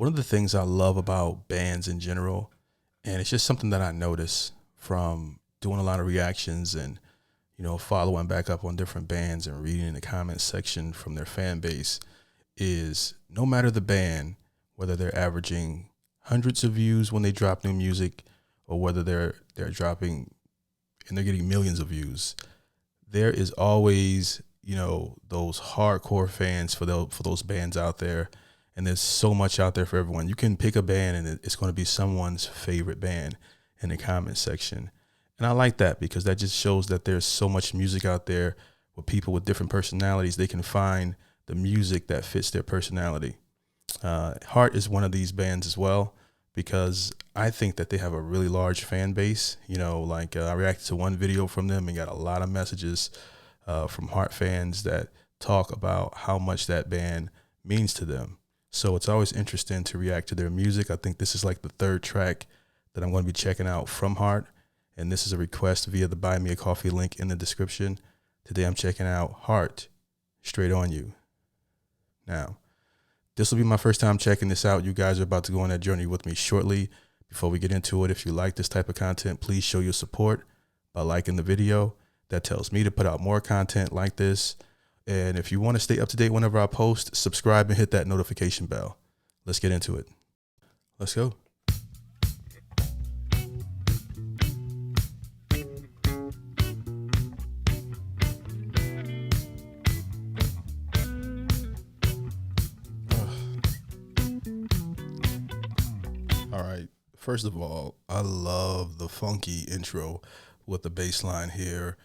one of the things I love about bands in general, and it's just something that I notice from doing a lot of reactions and, following back up on different bands and reading in the comments section from their fan base, is no matter the band, whether they're averaging hundreds of views when they drop new music or whether they're dropping and they're getting millions of views, there is always, those hardcore fans for those bands out there. And there's so much out there for everyone. You can pick a band and it's going to be someone's favorite band in the comment section. And I like that because that just shows that there's so much music out there with people with different personalities. They can find the music that fits their personality. Heart is one of these bands as well, because I think that they have a really large fan base. I reacted to one video from them and got a lot of messages from Heart fans that talk about how much that band means to them. So it's always interesting to react to their music. I think this is like the third track that I'm going to be checking out from Heart. And this is a request via the Buy Me a Coffee link in the description. Today I'm checking out Heart, Straight on You. Now, this will be my first time checking this out. You guys are about to go on that journey with me shortly. Before we get into it, if you like this type of content, please show your support by liking the video. That tells me to put out more content like this. And if you want to stay up to date whenever I post, subscribe and hit that notification bell. Let's get into it. Let's go. All right. First of all, I love the funky intro with the bass line here.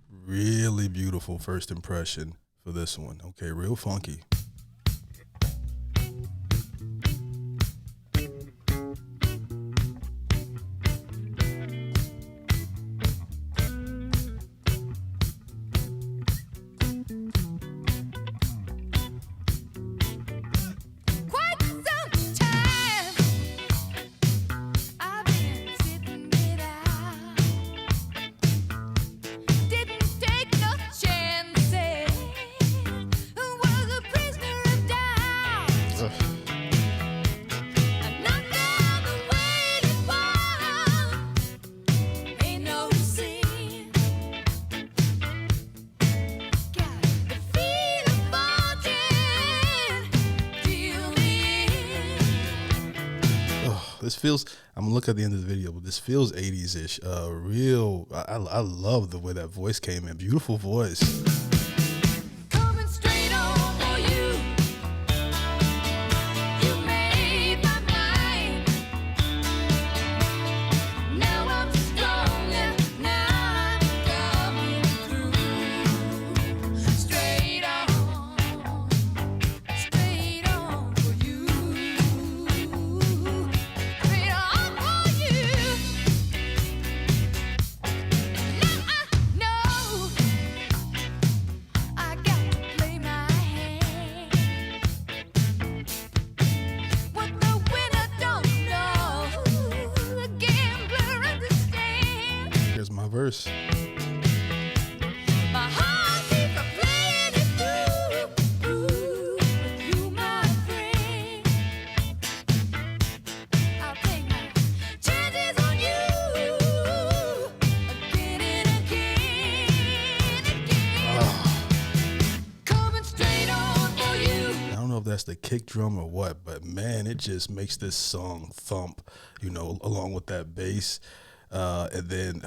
Really beautiful first impression for this one. Okay, real funky. This feels, I'm gonna look at the end of the video, but this feels 80s-ish. I love the way that voice came in. Beautiful voice. Coming straight on for you. You made my mind. Now I'm stronger. Now I'm coming through. Straight on for you. Straight on for you. Now I know I got to play my hand. What the winner don't know, the gambler understands. Here's my verse. My heart keeps playing it through. You, my friend, I'll take my chances on you again and again. Coming straight on for you. I don't know if that's the kick drum or what, but man, it just makes this song thump, along with that bass. And then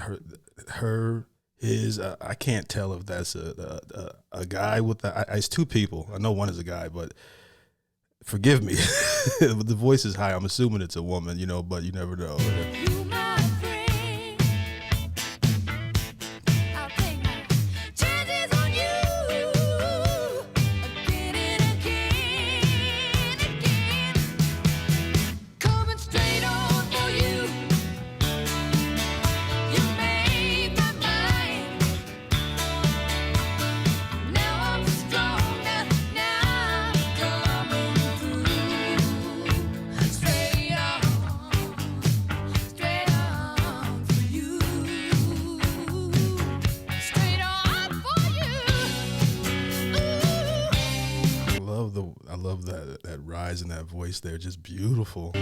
his, I can't tell if that's a guy with it's two people. I know one is a guy, but forgive me. The voice is high. I'm assuming it's a woman, but you never know. You, my friend, I'll take my chances on you again and again. Coming straight on for you. You made my mind. Now I'm stronger. Now I'm coming through. Straight on. voice there, just beautiful.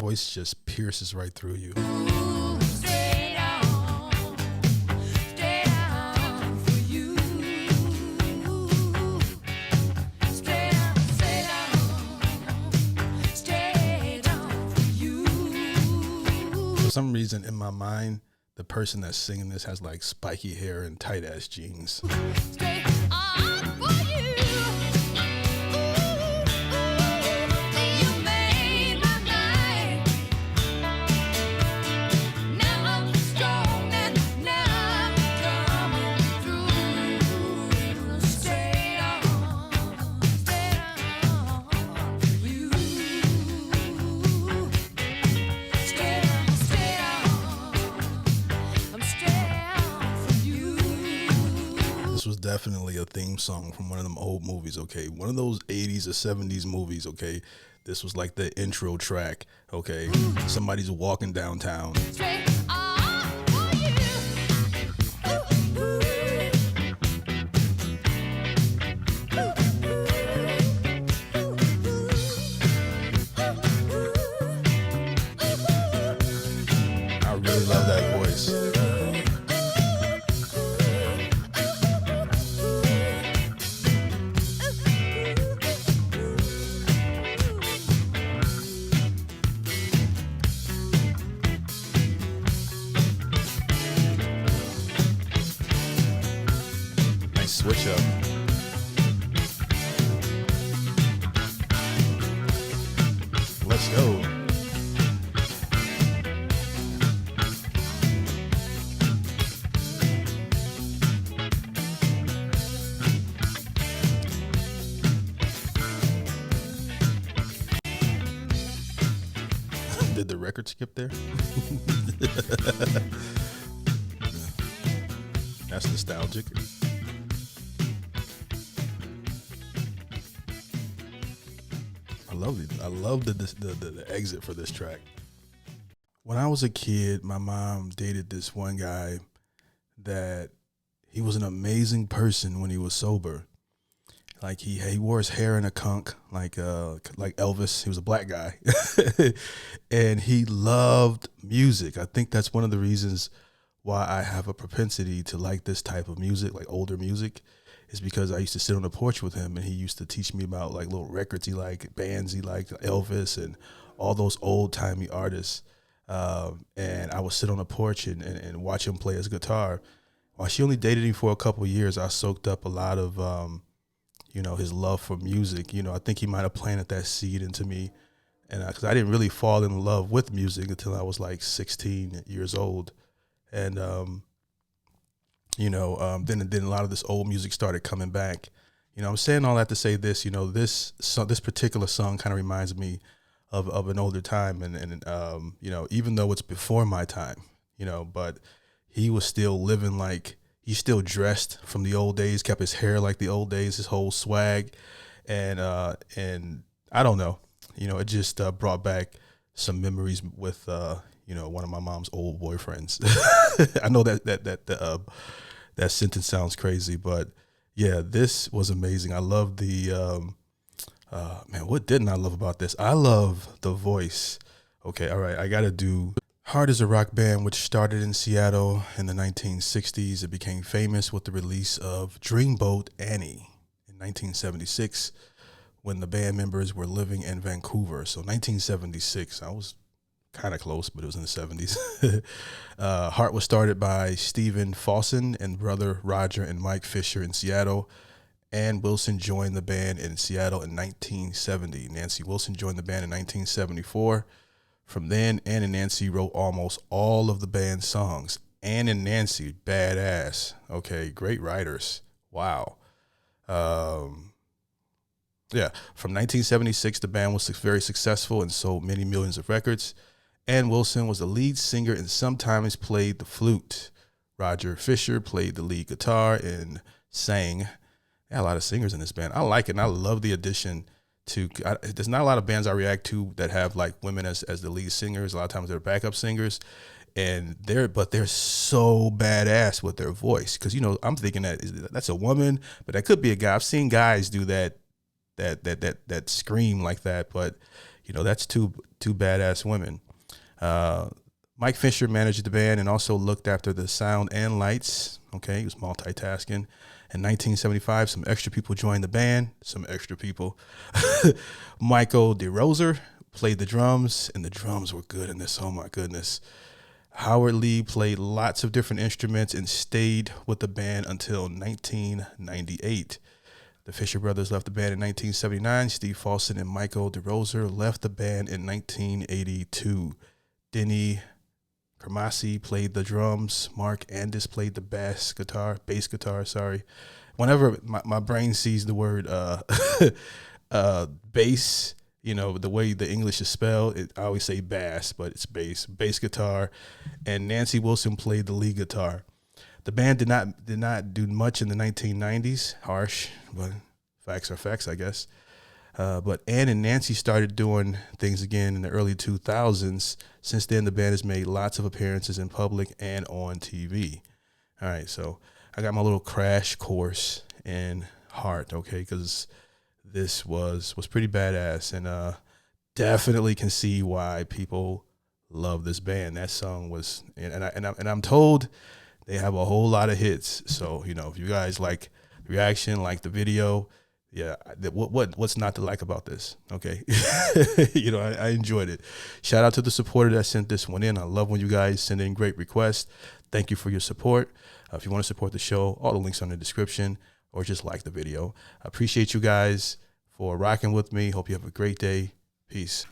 Voice just pierces right through you. For some reason in my mind, the person that's singing this has like spiky hair and tight ass jeans. This was definitely a theme song from one of them old movies, okay? One of those 80s or 70s movies, okay? This was like the intro track, okay? Somebody's walking downtown. I really love that voice. Switch up. Let's go. Did the record skip there? That's nostalgic. I love the exit for this track. When I was a kid, my mom dated this one guy that he was an amazing person when he was sober. Like he wore his hair in a conch, like Elvis. He was a black guy, and he loved music. I think that's one of the reasons why I have a propensity to like this type of music, like older music. Is because I used to sit on the porch with him and he used to teach me about like little records he liked, bands he liked, Elvis and all those old timey artists. And I would sit on the porch and watch him play his guitar. While she only dated him for a couple of years, I soaked up a lot of, his love for music. I think he might have planted that seed into me. And because I didn't really fall in love with music until I was like 16 years old. And, then a lot of this old music started coming back. I'm saying all that to say this. This particular song kind of reminds me of an older time, and even though it's before my time, but he was still living like he still dressed from the old days, kept his hair like the old days, his whole swag, and I don't know, it just brought back some memories with one of my mom's old boyfriends. I know that sentence sounds crazy, but yeah, this was amazing. I love the, what didn't I love about this? I love the voice. Okay, all right, I got to do Heart is a rock band which started in Seattle in the 1960s. It became famous with the release of Dreamboat Annie in 1976 when the band members were living in Vancouver. So 1976, I was kind of close, but it was in the 70s. Heart was started by Stephen Fawson and brother Roger and Mike Fisher in Seattle. Ann Wilson joined the band in Seattle in 1970. Nancy Wilson joined the band in 1974. From then, Ann and Nancy wrote almost all of the band's songs. Ann and Nancy, badass. Okay, great writers. Wow. Yeah, from 1976, the band was very successful and sold many millions of records. Ann Wilson was the lead singer and sometimes played the flute. Roger Fisher played the lead guitar and sang. There are a lot of singers in this band. I like it, and I love the addition to. There's not a lot of bands I react to that have like women as the lead singers. A lot of times they're backup singers, and they're so badass with their voice. Because I'm thinking that's a woman, but that could be a guy. I've seen guys do that scream like that, but that's two badass women. Mike Fisher managed the band and also looked after the sound and lights. Okay, he was multitasking. In 1975, some extra people joined the band. Michael DeRoser played the drums, and the drums were good in this. Oh my goodness. Howard Lee played lots of different instruments and stayed with the band until 1998. The Fisher brothers left the band in 1979. Steve Falson and Michael DeRoser left the band in 1982. Denny Kermasi played the drums. Mark Andis played the bass guitar. Whenever my brain sees the word bass, the way the English is spelled, I always say bass, but it's bass guitar. And Nancy Wilson played the lead guitar. The band did not do much in the 1990s. Harsh, but facts are facts, I guess. But Ann and Nancy started doing things again in the early 2000s. Since then, the band has made lots of appearances in public and on TV. All right, so I got my little crash course in Heart, okay, because this was pretty badass, and definitely can see why people love this band. That song was, and I'm told they have a whole lot of hits. So if you guys like the reaction, like the video. Yeah, what's not to like about this? Okay, I enjoyed it. Shout out to the supporter that sent this one in. I love when you guys send in great requests. Thank you for your support. If you want to support the show, all the links are in the description, or just like the video. I appreciate you guys for rocking with me. Hope you have a great day. Peace.